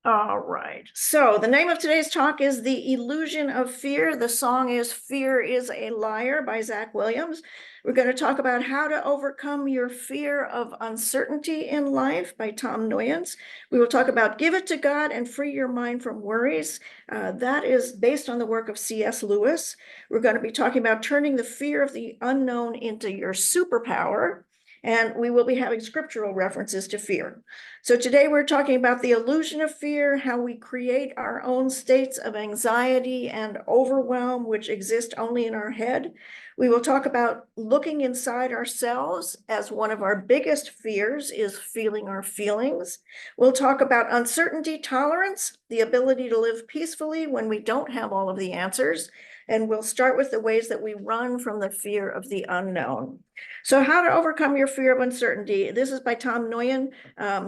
All right. So the name of today's talk is The Illusion of Fear. The song is Fear is a Liar by Zach Williams. We're going to talk about how to overcome your fear of uncertainty in life by Tom Noyens. We will talk about Give It to God and Free Your Mind from Worries. That is based on the work of C.S. Lewis. We're going to be talking about turning the fear of the unknown into your superpower. And we will be having scriptural references to fear. So today we're talking about the illusion of fear, how we create our own states of anxiety and overwhelm, which exist only in our head. We will talk about looking inside ourselves, as one of our biggest fears is feeling our feelings. We'll talk about uncertainty tolerance, the ability to live peacefully when we don't have all of the answers. And we'll start with the ways that we run from the fear of the unknown. So how to overcome your fear of uncertainty. This is by Tom Noyen.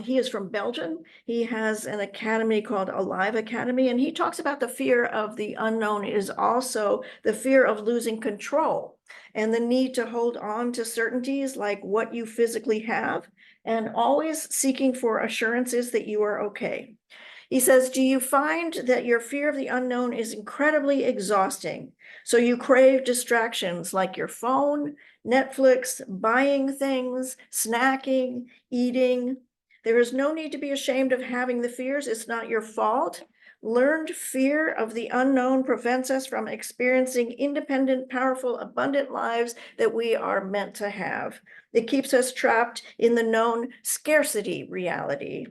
He is from Belgium. He has an academy called Alive Academy, and he talks about the fear of the unknown is also the fear of losing control and the need to hold on to certainties like what you physically have, and always seeking for assurances that you are okay. He says, do you find that your fear of the unknown is incredibly exhausting? So you crave distractions like your phone, Netflix, buying things, snacking, eating. There is no need to be ashamed of having the fears. It's not your fault. Learned fear of the unknown prevents us from experiencing independent, powerful, abundant lives that we are meant to have. It keeps us trapped in the known scarcity reality.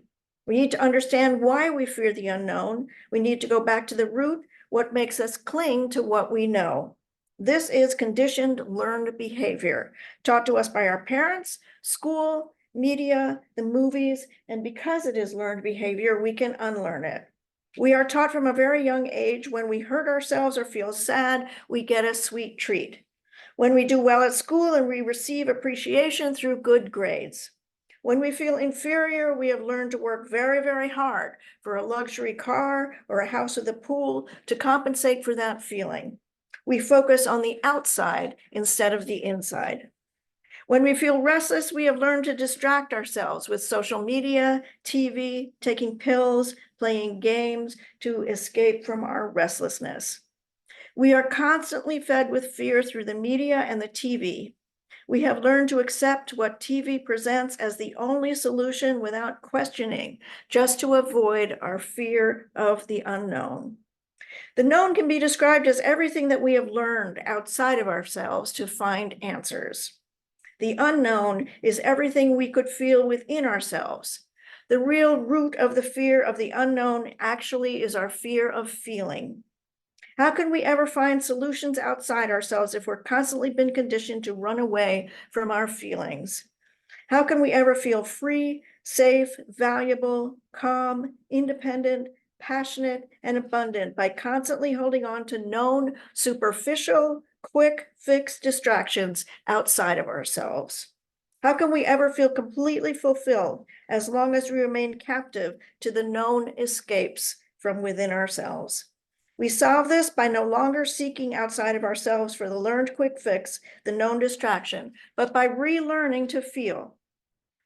We need to understand why we fear the unknown. We need to go back to the root, what makes us cling to what we know. This is conditioned learned behavior, taught to us by our parents, school, media, the movies, and because it is learned behavior, we can unlearn it. We are taught from a very young age, when we hurt ourselves or feel sad, we get a sweet treat. When we do well at school and we receive appreciation through good grades. When we feel inferior, we have learned to work very, very hard for a luxury car or a house with a pool to compensate for that feeling. We focus on the outside instead of the inside. When we feel restless, we have learned to distract ourselves with social media, TV, taking pills, playing games to escape from our restlessness. We are constantly fed with fear through the media and the TV. We have learned to accept what TV presents as the only solution without questioning, just to avoid our fear of the unknown. The known can be described as everything that we have learned outside of ourselves to find answers. The unknown is everything we could feel within ourselves. The real root of the fear of the unknown actually is our fear of feeling. How can we ever find solutions outside ourselves if we're constantly been conditioned to run away from our feelings? How can we ever feel free, safe, valuable, calm, independent, passionate, and abundant by constantly holding on to known, superficial, quick fix distractions outside of ourselves? How can we ever feel completely fulfilled as long as we remain captive to the known escapes from within ourselves? We solve this by no longer seeking outside of ourselves for the learned quick fix, the known distraction, but by relearning to feel.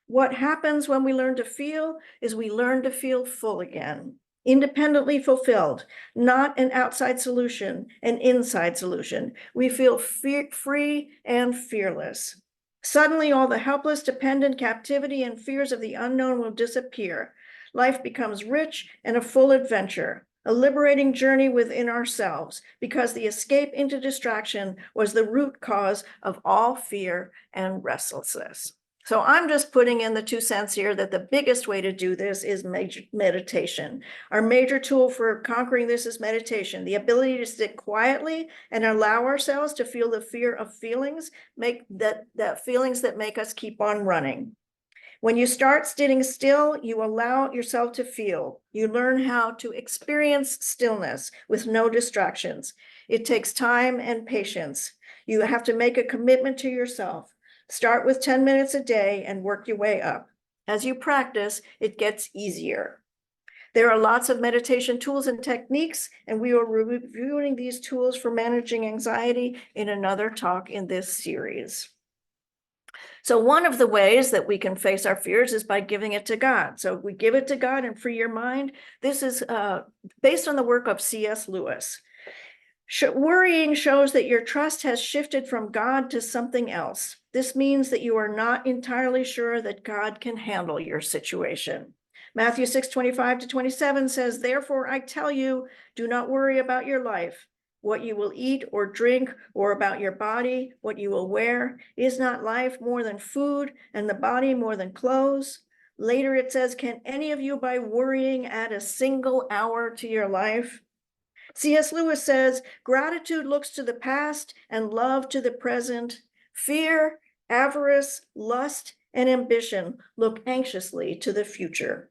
What happens when we learn to feel is we learn to feel full again, independently fulfilled, not an outside solution, an inside solution. We feel free and fearless. Suddenly, all the helpless, dependent captivity and fears of the unknown will disappear. Life becomes rich and a full adventure, a liberating journey within ourselves, because the escape into distraction was the root cause of all fear and restlessness. So I'm just putting in the 2 cents here that the biggest way to do this is meditation. Our major tool for conquering this is meditation. The ability to sit quietly and allow ourselves to feel the fear of feelings, make that feelings that make us keep on running. When you start sitting still, you allow yourself to feel. You learn how to experience stillness with no distractions. It takes time and patience. You have to make a commitment to yourself. Start with 10 minutes a day and work your way up. As you practice, it gets easier. There are lots of meditation tools and techniques, and we are reviewing these tools for managing anxiety in another talk in this series. So one of the ways that we can face our fears is by giving it to God. So we give it to God and free your mind. This is based on the work of C.S. Lewis. Worrying shows that your trust has shifted from God to something else. This means that you are not entirely sure that God can handle your situation. Matthew 6:25-27 says, "Therefore I tell you, do not worry about your life, what you will eat or drink, or about your body, what you will wear. Is not life more than food, and the body more than clothes?" Later it says, "Can any of you by worrying add a single hour to your life?" C.S. Lewis says, "Gratitude looks to the past and love to the present. Fear, avarice, lust, and ambition look anxiously to the future."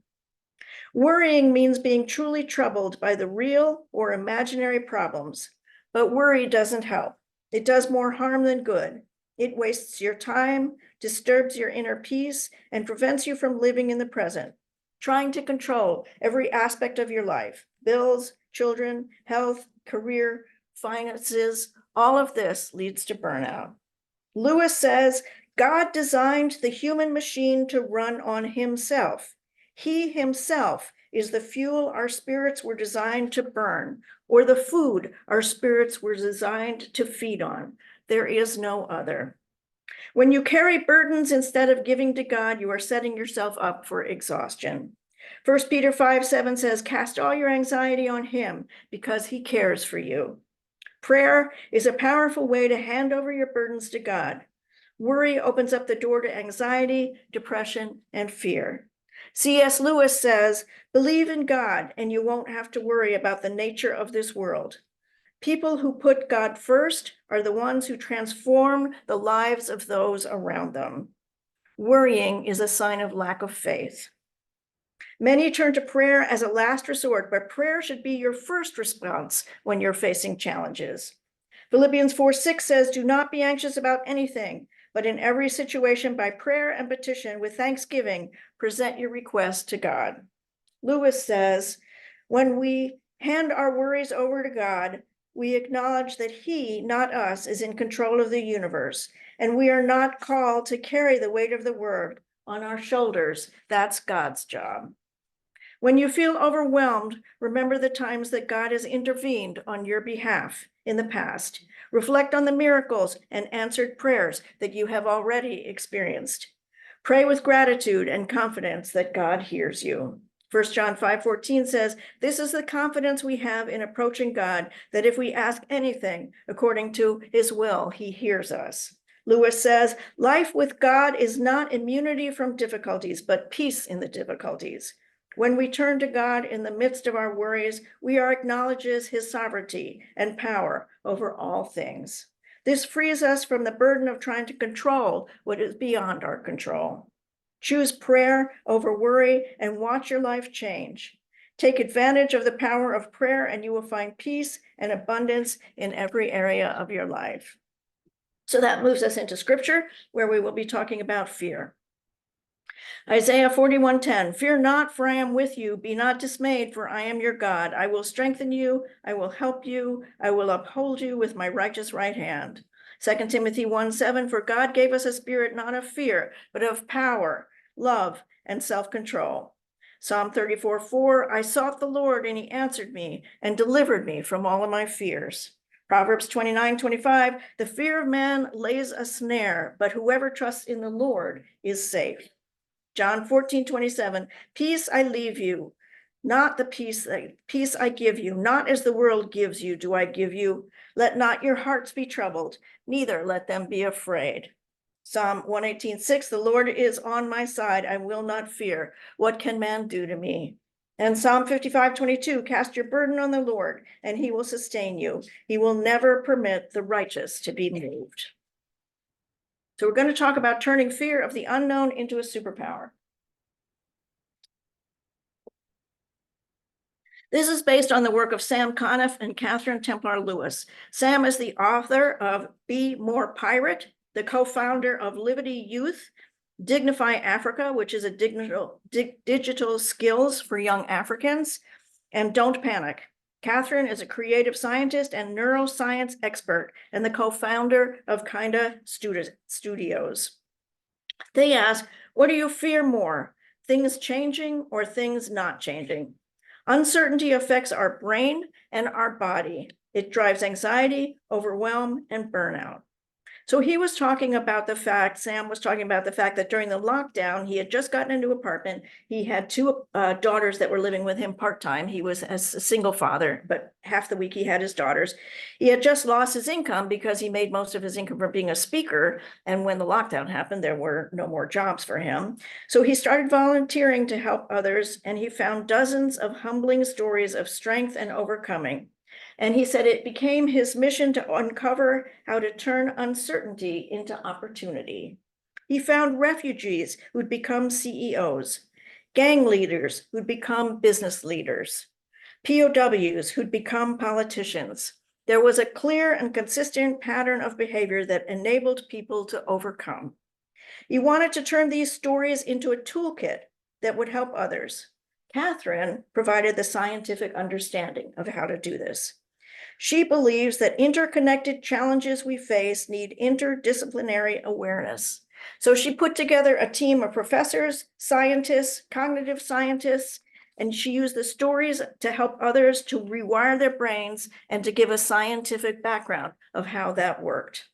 Worrying means being truly troubled by the real or imaginary problems, but worry doesn't help. It does more harm than good. It wastes your time, disturbs your inner peace, and prevents you from living in the present, trying to control every aspect of your life: bills, children, health, career, finances. All of this leads to burnout. Lewis says, God designed the human machine to run on himself. He himself is the fuel our spirits were designed to burn, or the food our spirits were designed to feed on. There is no other. When you carry burdens instead of giving to God, you are setting yourself up for exhaustion. 1 Peter 5:7 says, "Cast all your anxiety on him because he cares for you." Prayer is a powerful way to hand over your burdens to God. Worry opens up the door to anxiety, depression, and fear. C.S. Lewis says, "Believe in God and you won't have to worry about the nature of this world." People who put God first are the ones who transform the lives of those around them. Worrying is a sign of lack of faith. Many turn to prayer as a last resort, but prayer should be your first response when you're facing challenges. Philippians 4:6 says, "Do not be anxious about anything, but in every situation by prayer and petition with thanksgiving, present your requests to God." Lewis says, when we hand our worries over to God, we acknowledge that he, not us, is in control of the universe, and we are not called to carry the weight of the world on our shoulders. That's God's job. When you feel overwhelmed, remember the times that God has intervened on your behalf in the past. Reflect on the miracles and answered prayers that you have already experienced. Pray with gratitude and confidence that God hears you. 1 John 5:14 says, "This is the confidence we have in approaching God, that if we ask anything according to his will, he hears us." Lewis says, "Life with God is not immunity from difficulties, but peace in the difficulties." When we turn to God in the midst of our worries, we are acknowledges his sovereignty and power over all things. This frees us from the burden of trying to control what is beyond our control. Choose prayer over worry and watch your life change. Take advantage of the power of prayer and you will find peace and abundance in every area of your life. So that moves us into scripture, where we will be talking about fear. Isaiah 41:10, "Fear not, for I am with you. Be not dismayed, for I am your God. I will strengthen you. I will help you. I will uphold you with my righteous right hand." 2 Timothy 1:7, "For God gave us a spirit not of fear, but of power, love, and self-control." Psalm 34:4, "I sought the Lord, and he answered me and delivered me from all of my fears." Proverbs 29:25, "The fear of man lays a snare, but whoever trusts in the Lord is safe." John 14:27, "Peace I leave you, not the peace I give you, not as the world gives you, do I give you. Let not your hearts be troubled, neither let them be afraid." Psalm 118:6, "The Lord is on my side, I will not fear. What can man do to me?" And Psalm 55:22, "Cast your burden on the Lord, and he will sustain you. He will never permit the righteous to be moved." So we're going to talk about turning fear of the unknown into a superpower. This is based on the work of Sam Conniff and Catherine Templar Lewis. Sam is the author of Be More Pirate, the co-founder of Liberty Youth, Dignify Africa, which is a digital skills for young Africans, and Don't Panic. Catherine is a creative scientist and neuroscience expert and the co-founder of Kinda Studios. They ask, what do you fear more? Things changing or things not changing? Uncertainty affects our brain and our body. It drives anxiety, overwhelm, and burnout. So he was talking about the fact, Sam was talking about the fact that during the lockdown, he had just gotten a new apartment. He had two daughters that were living with him part-time. He was a single father, but half the week he had his daughters. He had just lost his income because he made most of his income from being a speaker. And when the lockdown happened, there were no more jobs for him. So he started volunteering to help others, and he found dozens of humbling stories of strength and overcoming. And he said it became his mission to uncover how to turn uncertainty into opportunity. He found refugees who'd become CEOs, gang leaders who'd become business leaders, POWs who'd become politicians. There was a clear and consistent pattern of behavior that enabled people to overcome. He wanted to turn these stories into a toolkit that would help others. Catherine provided the scientific understanding of how to do this. She believes that interconnected challenges we face need interdisciplinary awareness. So she put together a team of professors, scientists, cognitive scientists, and she used the stories to help others to rewire their brains and to give a scientific background of how that worked.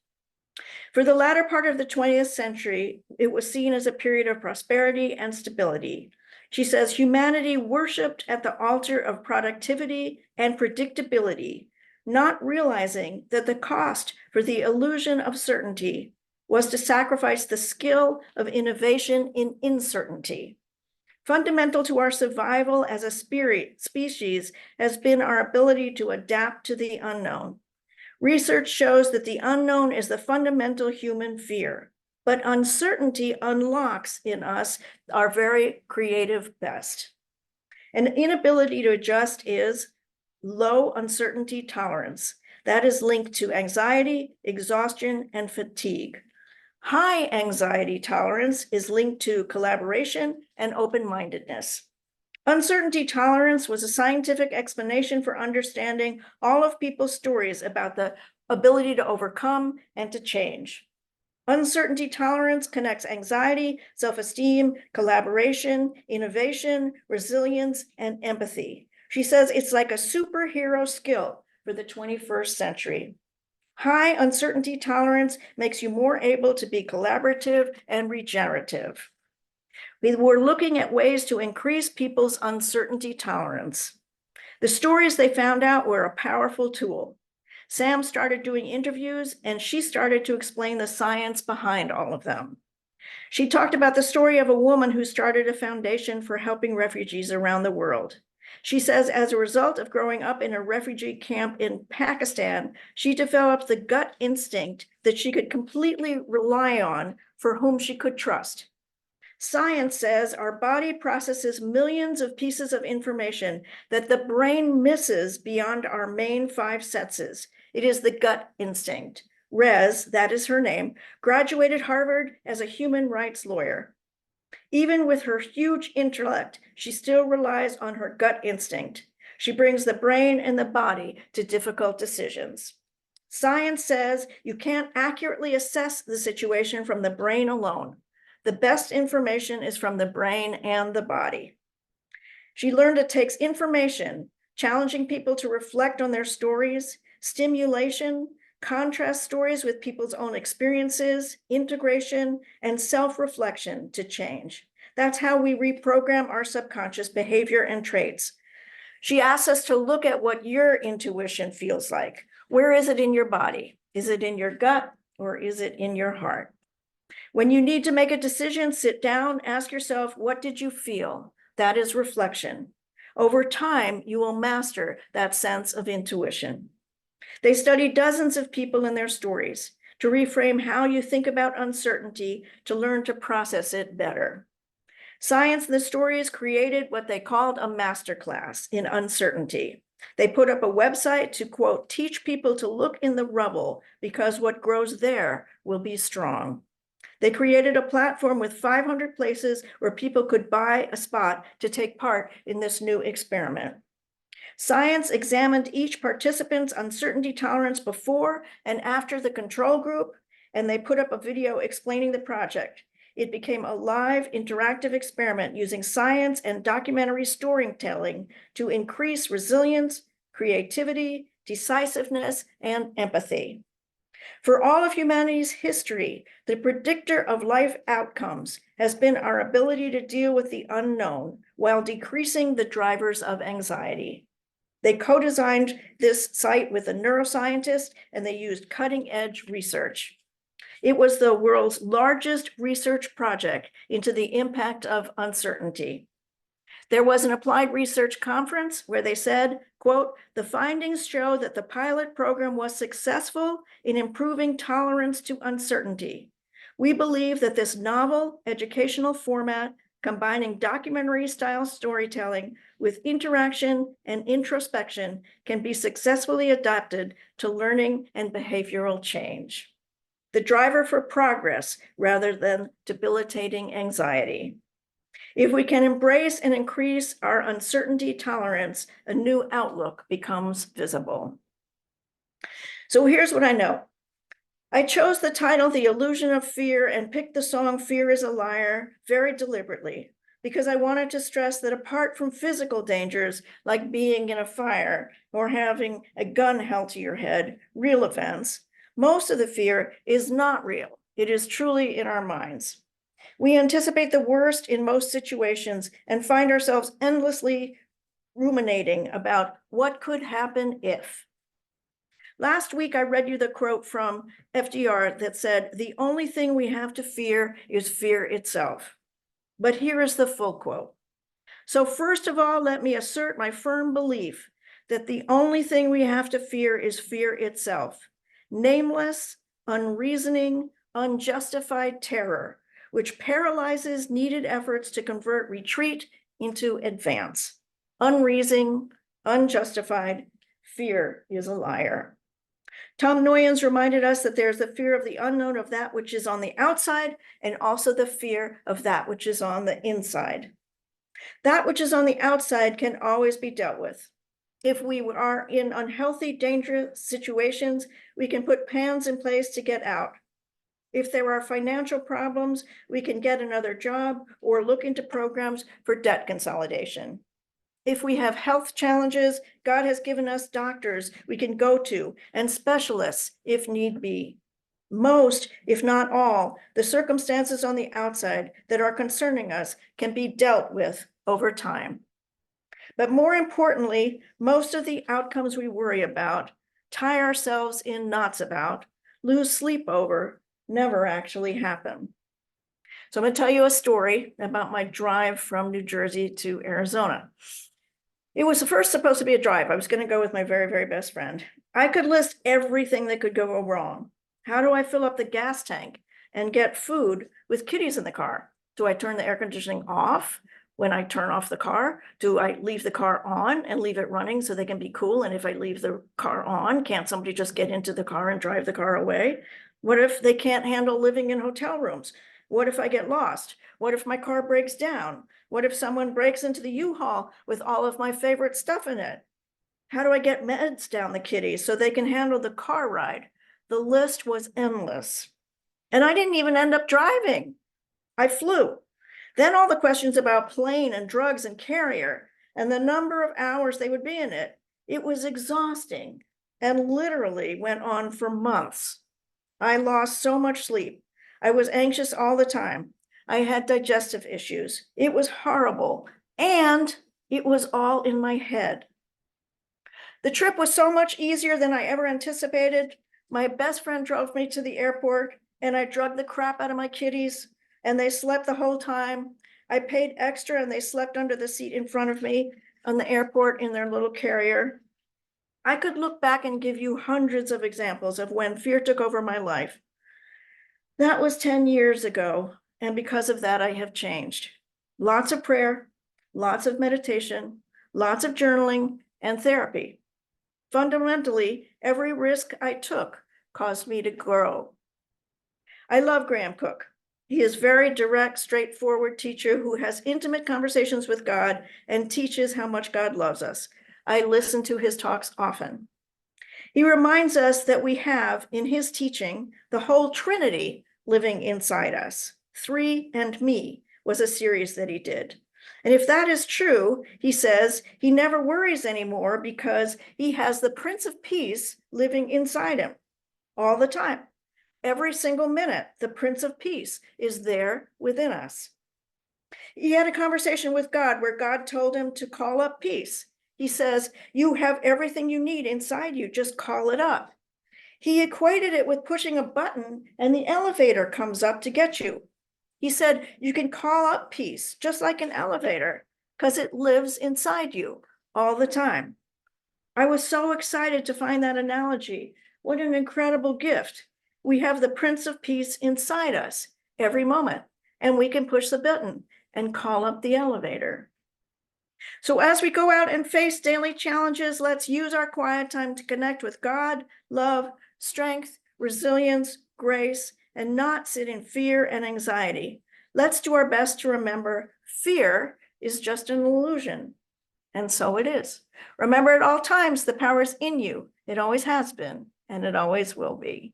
For the latter part of the 20th century, it was seen as a period of prosperity and stability. She says humanity worshiped at the altar of productivity and predictability, not realizing that the cost for the illusion of certainty was to sacrifice the skill of innovation in uncertainty. Fundamental to our survival as a species has been our ability to adapt to the unknown. Research shows that the unknown is the fundamental human fear, but uncertainty unlocks in us our very creative best. An inability to adjust is low uncertainty tolerance. That is linked to anxiety, exhaustion, and fatigue. High anxiety tolerance is linked to collaboration and open-mindedness. Uncertainty tolerance was a scientific explanation for understanding all of people's stories about the ability to overcome and to change. Uncertainty tolerance connects anxiety, self-esteem, collaboration, innovation, resilience, and empathy. She says it's like a superhero skill for the 21st century. High uncertainty tolerance makes you more able to be collaborative and regenerative. We were looking at ways to increase people's uncertainty tolerance. The stories they found out were a powerful tool. Sam started doing interviews, and she started to explain the science behind all of them. She talked about the story of a woman who started a foundation for helping refugees around the world. She says, as a result of growing up in a refugee camp in Pakistan, she developed the gut instinct that she could completely rely on for whom she could trust. Science says our body processes millions of pieces of information that the brain misses beyond our main 5 senses. It is the gut instinct. Rez, that is her name, graduated Harvard as a human rights lawyer. Even with her huge intellect, she still relies on her gut instinct. She brings the brain and the body to difficult decisions. Science says you can't accurately assess the situation from the brain alone. The best information is from the brain and the body. She learned it takes information, challenging people to reflect on their stories, stimulation, contrast stories with people's own experiences, integration, and self-reflection to change. That's how we reprogram our subconscious behavior and traits. She asks us to look at what your intuition feels like. Where is it in your body? Is it in your gut or is it in your heart? When you need to make a decision, sit down, ask yourself, what did you feel? That is reflection. Over time, you will master that sense of intuition. They studied dozens of people and their stories to reframe how you think about uncertainty, to learn to process it better. Science and the Stories created what they called a masterclass in uncertainty. They put up a website to, quote, teach people to look in the rubble because what grows there will be strong. They created a platform with 500 places where people could buy a spot to take part in this new experiment. Science examined each participant's uncertainty tolerance before and after the control group, and they put up a video explaining the project. It became a live, interactive experiment using science and documentary storytelling to increase resilience, creativity, decisiveness, and empathy. For all of humanity's history, the predictor of life outcomes has been our ability to deal with the unknown while decreasing the drivers of anxiety. They co-designed this site with a neuroscientist, and they used cutting-edge research. It was the world's largest research project into the impact of uncertainty. There was an applied research conference where they said, quote, "The findings show that the pilot program was successful in improving tolerance to uncertainty. We believe that this novel educational format, combining documentary-style storytelling with interaction and introspection, can be successfully adapted to learning and behavioral change. The driver for progress rather than debilitating anxiety. If we can embrace and increase our uncertainty tolerance, a new outlook becomes visible." So here's what I know. I chose the title, The Illusion of Fear, and picked the song Fear is a Liar very deliberately, because I wanted to stress that apart from physical dangers, like being in a fire or having a gun held to your head, real events, most of the fear is not real. It is truly in our minds. We anticipate the worst in most situations and find ourselves endlessly ruminating about what could happen if. Last week, I read you the quote from FDR that said, "The only thing we have to fear is fear itself." But here is the full quote. "So first of all, let me assert my firm belief that the only thing we have to fear is fear itself, nameless, unreasoning, unjustified terror, which paralyzes needed efforts to convert retreat into advance. Unreasoning, unjustified, fear is a liar." Tom Noyens reminded us that there's the fear of the unknown, of that which is on the outside, and also the fear of that which is on the inside. That which is on the outside can always be dealt with. If we are in unhealthy, dangerous situations, we can put plans in place to get out. If there are financial problems, we can get another job or look into programs for debt consolidation. If we have health challenges, God has given us doctors we can go to and specialists if need be. Most, if not all, the circumstances on the outside that are concerning us can be dealt with over time. But more importantly, most of the outcomes we worry about, tie ourselves in knots about, lose sleep over, never actually happen. So I'm going to tell you a story about my drive from New Jersey to Arizona. It was first supposed to be a drive. I was going to go with my very, very best friend. I could list everything that could go wrong. How do I fill up the gas tank and get food with kitties in the car? Do I turn the air conditioning off when I turn off the car? Do I leave the car on and leave it running so they can be cool? And if I leave the car on, can't somebody just get into the car and drive the car away? What if they can't handle living in hotel rooms? What if I get lost? What if my car breaks down? What if someone breaks into the U-Haul with all of my favorite stuff in it? How do I get meds down the kitties so they can handle the car ride? The list was endless. And I didn't even end up driving. I flew. Then all the questions about plane and drugs and carrier and the number of hours they would be in it. It was exhausting and literally went on for months. I lost so much sleep. I was anxious all the time. I had digestive issues. It was horrible. And it was all in my head. The trip was so much easier than I ever anticipated. My best friend drove me to the airport, and I drugged the crap out of my kitties, and they slept the whole time. I paid extra, and they slept under the seat in front of me on the airport in their little carrier. I could look back and give you hundreds of examples of when fear took over my life. That was 10 years ago, and because of that, I have changed. Lots of prayer, lots of meditation, lots of journaling, and therapy. Fundamentally, every risk I took caused me to grow. I love Graham Cook. He is a very direct, straightforward teacher who has intimate conversations with God and teaches how much God loves us. I listen to his talks often. He reminds us that we have, in his teaching, the whole Trinity living inside us. 3 and Me was a series that he did. And if that is true, he says he never worries anymore because he has the Prince of Peace living inside him all the time. Every single minute, the Prince of Peace is there within us. He had a conversation with God where God told him to call up peace. He says, you have everything you need inside you, just call it up. He equated it with pushing a button and the elevator comes up to get you. He said, you can call up peace just like an elevator because it lives inside you all the time. I was so excited to find that analogy. What an incredible gift. We have the Prince of Peace inside us every moment, and we can push the button and call up the elevator. So as we go out and face daily challenges, let's use our quiet time to connect with God, love, strength, resilience, grace, and not sit in fear and anxiety. Let's do our best to remember fear is just an illusion. And so it is. Remember at all times, the power is in you. It always has been, and it always will be.